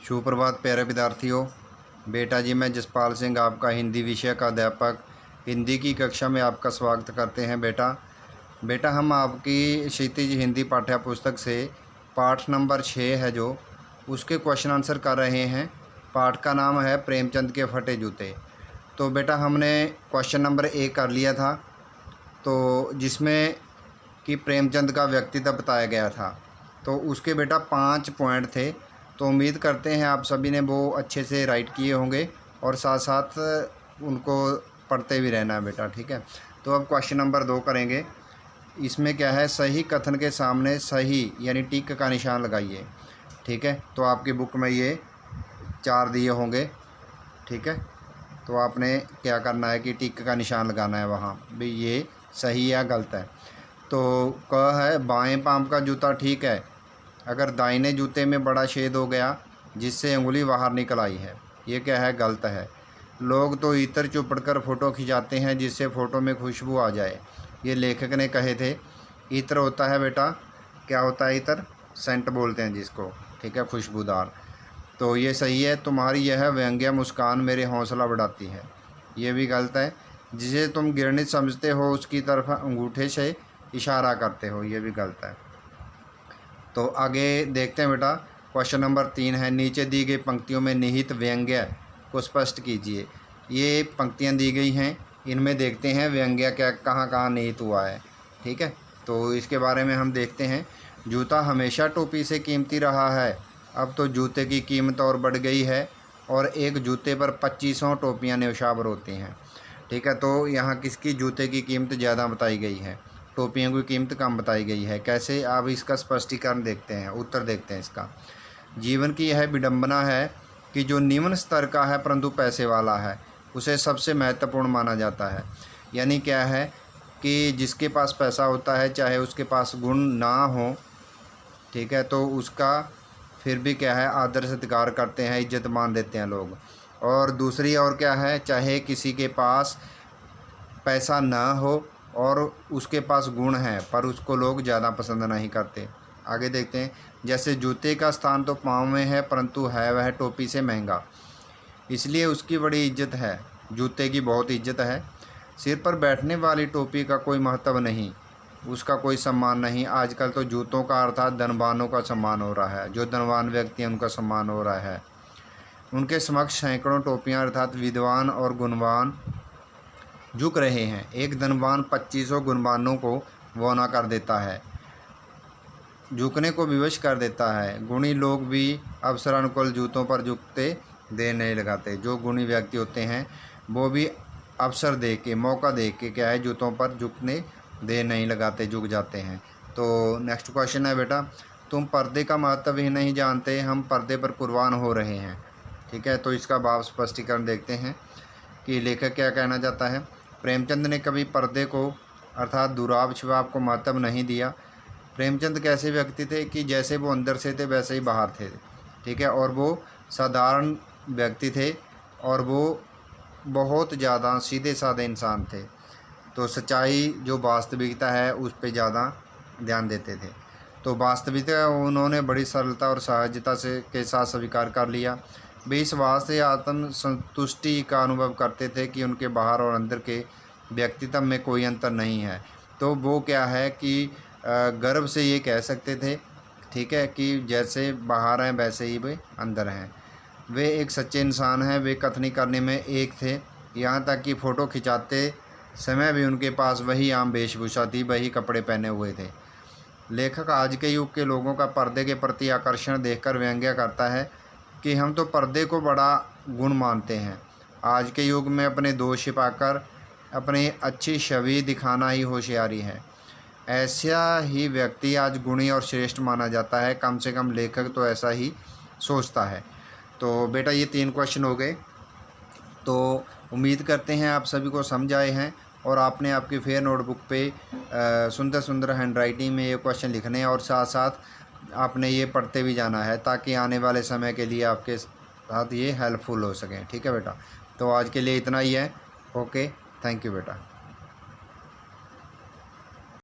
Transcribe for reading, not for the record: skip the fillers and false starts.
सुप्रभात प्यारे विद्यार्थियों। बेटा जी, मैं जसपाल सिंह आपका हिंदी विषय का अध्यापक हिंदी की कक्षा में आपका स्वागत करते हैं। बेटा हम आपकी क्षितिज हिंदी पाठ्य पुस्तक से पाठ नंबर 6 है जो उसके क्वेश्चन आंसर कर रहे हैं। पाठ का नाम है प्रेमचंद के फटे जूते। तो बेटा हमने क्वेश्चन नंबर 1 कर लिया था, तो जिसमें कि प्रेमचंद का व्यक्तित्व बताया गया था। तो उसके बेटा 5 पॉइंट थे। तो उम्मीद करते हैं आप सभी ने वो अच्छे से राइट किए होंगे और साथ साथ उनको पढ़ते भी रहना है बेटा, ठीक है। तो अब क्वेश्चन नंबर 2 करेंगे। इसमें क्या है, सही कथन के सामने सही यानी टिक का निशान लगाइए, ठीक है। तो आपकी बुक में ये 4 दिए होंगे, ठीक है। तो आपने क्या करना है कि टिक का निशान लगाना है वहाँ भी, ये सही या गलत है। तो क है, बाएं पांव का जूता ठीक है अगर दाहिने जूते में बड़ा छेद हो गया जिससे उंगली बाहर निकल आई है, ये क्या है, गलत है। लोग तो इत्र चुपड़कर फ़ोटो खिंचाते हैं जिससे फ़ोटो में खुशबू आ जाए, ये लेखक ने कहे थे। इत्र होता है बेटा, क्या होता है इत्र, सेंट बोलते हैं जिसको, ठीक है, खुशबूदार। तो ये सही है। तुम्हारी यह व्यंग्य मुस्कान मेरे हौसला बढ़ाती है, ये भी गलत है। जिसे तुम घृणित समझते हो उसकी तरफ अंगूठे से इशारा करते हो, ये भी गलत है। तो आगे देखते हैं बेटा। क्वेश्चन नंबर 3 है, नीचे दी गई पंक्तियों में निहित व्यंग्य को स्पष्ट कीजिए। ये पंक्तियां दी गई हैं, इनमें देखते हैं व्यंग्य क्या कहाँ कहाँ निहित हुआ है, ठीक है। तो इसके बारे में हम देखते हैं। जूता हमेशा टोपी से कीमती रहा है, अब तो जूते की कीमत और बढ़ गई है और एक जूते पर 2500 टोपियाँ न्यौछावर होती हैं, ठीक है। तो यहाँ किसकी जूते की कीमत ज़्यादा बताई गई है, टोपियों की कीमत कम बताई गई है। कैसे, आप इसका स्पष्टीकरण देखते हैं, उत्तर देखते हैं इसका। जीवन की यह विडंबना है कि जो निम्न स्तर का है परंतु पैसे वाला है उसे सबसे महत्वपूर्ण माना जाता है। यानी क्या है कि जिसके पास पैसा होता है चाहे उसके पास गुण ना हो, ठीक है, तो उसका फिर भी क्या है, आदर सत्कार करते हैं, इज्जत मान देते हैं लोग। और दूसरी और क्या है, चाहे किसी के पास पैसा ना हो और उसके पास गुण है पर उसको लोग ज़्यादा पसंद नहीं करते। आगे देखते हैं। जैसे जूते का स्थान तो पाँव में है परंतु है वह टोपी से महंगा, इसलिए उसकी बड़ी इज्जत है, जूते की बहुत इज्जत है। सिर पर बैठने वाली टोपी का कोई महत्व नहीं, उसका कोई सम्मान नहीं। आजकल तो जूतों का अर्थात धनवानों का सम्मान हो रहा है, जो धनवान व्यक्ति हैं उनका सम्मान हो रहा है। उनके समक्ष सैकड़ों टोपियाँ अर्थात विद्वान और गुणवान झुक रहे हैं। एक धनवान 2500 गुणवानों को बौना कर देता है, झुकने को विवश कर देता है। गुणी लोग भी अवसरानुकूल जूतों पर झुकते देर नहीं लगाते। जो गुणी व्यक्ति होते हैं वो भी अवसर दे के, मौका दे के क्या है, जूतों पर झुकने देर नहीं लगाते, झुक जाते हैं। तो नेक्स्ट क्वेश्चन है बेटा, तुम पर्दे का महत्व ही नहीं जानते, हम पर्दे पर कुर्बान हो रहे हैं, ठीक है। तो इसका भाव स्पष्टीकरण देखते हैं कि लेखक क्या कहना चाहता है। प्रेमचंद ने कभी पर्दे को अर्थात दुराब छिपाव को महत्व नहीं दिया। प्रेमचंद कैसे व्यक्ति थे कि जैसे वो अंदर से थे वैसे ही बाहर थे, ठीक है। और वो साधारण व्यक्ति थे और वो बहुत ज़्यादा सीधे साधे इंसान थे। तो सच्चाई जो वास्तविकता है उस पर ज़्यादा ध्यान देते थे। तो वास्तविकता उन्होंने बड़ी सरलता और सहजता से के साथ स्वीकार कर लिया। वे इस बात से आत्म संतुष्टि का अनुभव करते थे कि उनके बाहर और अंदर के व्यक्तित्व में कोई अंतर नहीं है। तो वो क्या है कि गर्व से ये कह सकते थे, ठीक है, कि जैसे बाहर हैं वैसे ही वे अंदर हैं। वे एक सच्चे इंसान हैं। वे कथनी करने में एक थे, यहाँ तक कि फ़ोटो खिंचाते समय भी उनके पास वही आम वेशभूषा थी, वही कपड़े पहने हुए थे। लेखक आज के युग के लोगों का पर्दे के प्रति आकर्षण देखकर व्यंग्य करता है कि हम तो पर्दे को बड़ा गुण मानते हैं। आज के युग में अपने दोष छिपाकर अपनी अच्छी छवि दिखाना ही होशियारी है। ऐसा ही व्यक्ति आज गुणी और श्रेष्ठ माना जाता है, कम से कम लेखक तो ऐसा ही सोचता है। तो बेटा ये 3 क्वेश्चन हो गए। तो उम्मीद करते हैं आप सभी को समझ आए हैं और आपने आपकी फेयर नोटबुक पे सुंदर सुंदर हैंडराइटिंग में ये क्वेश्चन लिखने हैं और साथ साथ आपने ये पढ़ते भी जाना है ताकि आने वाले समय के लिए आपके साथ ये हेल्पफुल हो सकें, ठीक है बेटा। तो आज के लिए इतना ही है। ओके, थैंक यू बेटा।